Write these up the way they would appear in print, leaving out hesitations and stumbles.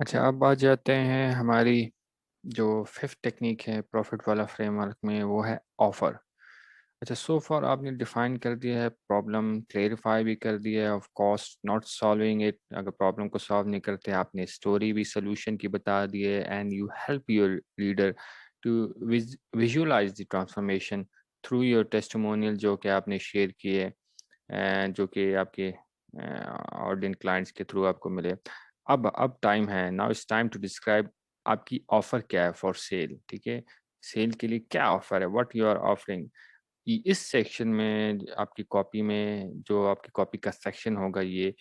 अच्छा, अब आ जाते हैं हमारी जो फिफ्थ टेक्निक है प्रॉफिट वाला फ्रेमवर्क में, वो है ऑफर। अच्छा, सो फॉर आपने डिफाइन कर दिया है, प्रॉब्लम क्लेरिफाई भी कर दिया है, of course not solving it. अगर प्रॉब्लम को सॉल्व नहीं करते, आपने स्टोरी भी सोल्यूशन की बता दी है, and you help your reader to visualise the transformation through your testimonial जो कि आपने शेयर किए, जो कि आपके ऑडियंस क्लाइंट्स के थ्रू आपको मिले। अब टाइम है, now it's time to describe आपकी ऑफर क्या है फॉर सेल। ठीक है, सेल के लिए क्या ऑफर है, व्हाट यू आर ऑफरिंग। इस सेक्शन में आपकी कॉपी में, जो आपकी कॉपी का सेक्शन होगा, ये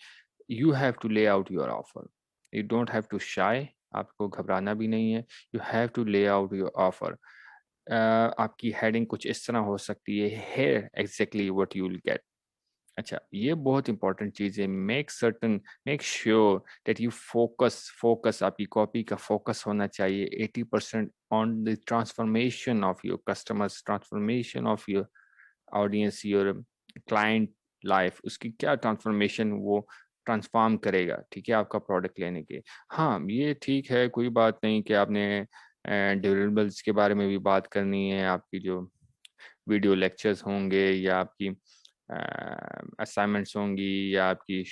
you have to lay out your offer. You don't have to shy, आपको घबराना भी नहीं है। You have to lay out your offer. आपकी हेडिंग कुछ इस तरह हो सकती है, here exactly what you will get. अच्छा, ये बहुत इंपॉर्टेंट चीज़ है। Make sure that you focus आपकी कॉपी का फोकस होना चाहिए 80% on the transformation of your customers, transformation of your audience, your client life. उसकी क्या ट्रांसफॉर्मेशन वो ट्रांसफॉर्म करेगा, ठीक है, आपका प्रोडक्ट लेने के। हाँ, ये ठीक है, कोई बात नहीं कि आपने डिलिवरेबल्स के बारे में भी बात करनी है, आपकी जो वीडियो लेक्चर्स होंगे या आपकी असाइनमेंट्स होंगी या आपकी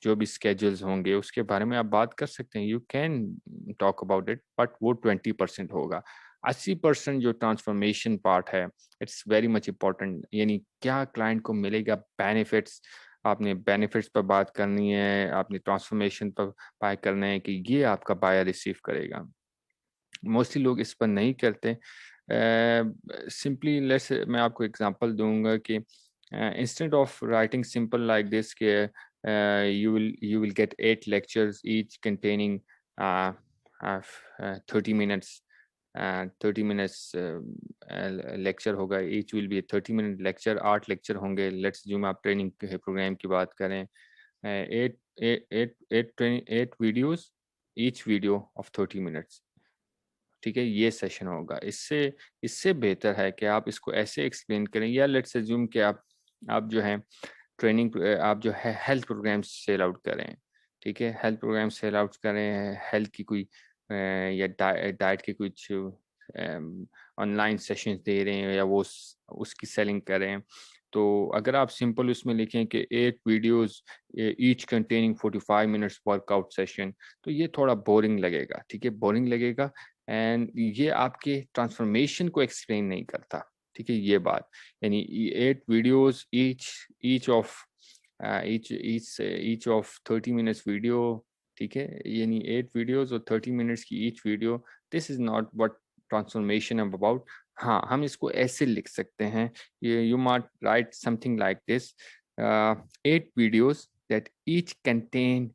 जो भी स्केड्यूल्स होंगे, उसके बारे में आप बात कर सकते हैं। You can talk about it, but वो 20% होगा। 80% जो ट्रांसफॉर्मेशन पार्ट है, इट्स वेरी मच इम्पॉर्टेंट। यानी क्या क्लाइंट को मिलेगा बेनिफिट्स, आपने बेनिफिट्स पर बात करनी है, आपने ट्रांसफॉर्मेशन पर बात करना है कि ये आपका बायर रिसीव करेगा। मोस्टली लोग इस पर नहीं करते। सिंपली लेट्स, मैं आपको एग्जांपल दूंगा कि instead of writing simple like this के you will get 8 lectures each containing 30 minutes, 30 minutes lecture होगा, each will be a 30-minute lecture। 8 lecture होंगे। लेट्स जो आप ट्रेनिंग प्रोग्राम की बात करें, 8 videos, each video of 30 minutes। ठीक है, ये सेशन होगा। इससे इससे बेहतर है कि आप इसको ऐसे एक्सप्लेन करें, या लेट्स अज्यूम कि आप जो है ट्रेनिंग, आप जो है हेल्थ प्रोग्राम सेल आउट करें। ठीक है, हेल्थ प्रोग्राम सेल आउट करें, हेल्थ की कोई या डाइट के कुछ ऑनलाइन सेशंस दे रहे हैं, या वो उसकी सेलिंग करें। तो अगर आप सिंपल उसमें लिखें कि 8 videos each containing 45 minutes workout session, तो ये थोड़ा बोरिंग लगेगा। ठीक है, बोरिंग लगेगा, एंड ये आपके ट्रांसफॉर्मेशन को एक्सप्लेन नहीं करता। ठीक है, ये बात। यानी 8 videos, each of 30 minutes video. ठीक है, यानी 8 वीडियोस और 30 मिनट्स की each video. This is not what transformation about. हाँ, हम इसको ऐसे लिख सकते हैं, you might right something like this, 8 videos that each contain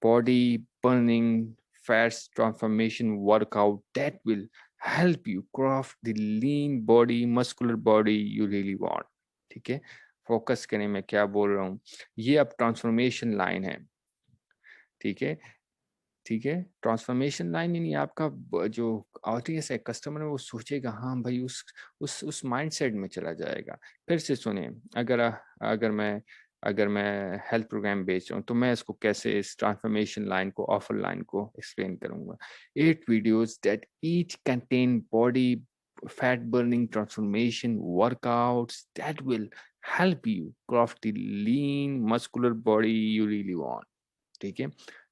body burning fats transformation workout that will help you craft the lean body, muscular body you really want। ठीक है, focus करें मैं क्या बोल रहा हूँ। ये अब ट्रांसफॉर्मेशन लाइन है। ठीक है, ठीक है, ट्रांसफॉर्मेशन लाइन यानी आपका जो ऑडियंस है, कस्टमर है, वो सोचेगा हाँ भाई, उस माइंडसेट में चला जाएगा। फिर से सुने, अगर अगर मैं अगर मैं हेल्थ प्रोग्राम बेच रहा हूँ, तो मैं इसको कैसे, इस ट्रांसफॉर्मेशन लाइन को, ऑफर लाइन को एक्सप्लेन करूंगा। 8 videos that each contain body fat burning transformation workouts that will help you craft the lean muscular body you really want. ठीक है,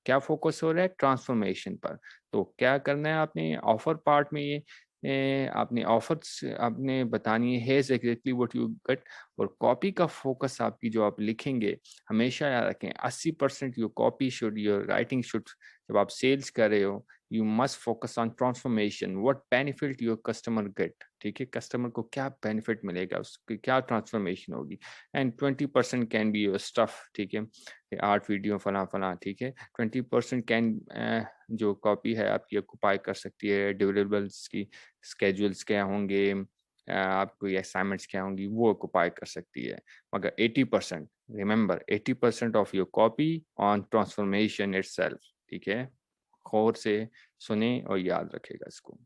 क्या फोकस हो रहा है, ट्रांसफॉर्मेशन पर। तो क्या करना है आपने ऑफर पार्ट में, ये आपने ऑफर्स आपने बतानी है एग्जैक्टली व्हाट यू गेट। और कॉपी का फोकस आपकी जो आप लिखेंगे, हमेशा याद रखें 80% your copy should, your writing should, जब आप सेल्स कर रहे हो, you must focus on transformation, what benefit your customer get. ठीक है, कस्टमर को क्या बेनिफिट मिलेगा, उसकी क्या ट्रांसफॉर्मेशन होगी। And 20% can be your stuff. ठीक है, 8 वीडियो फला फला। ठीक है, 20% कैन, जो कॉपी है आपकी ऑक्युपाई कर सकती है, डिलिवरेबल्स की स्केड्यूल्स क्या होंगे, आपको असाइनमेंट्स क्या होंगी, वो ऑक्युपाई कर सकती है। मगर 80%, remember, 80% of your copy on transformation itself. ठीक है, गौर से सुने और याद रखेगा इसको।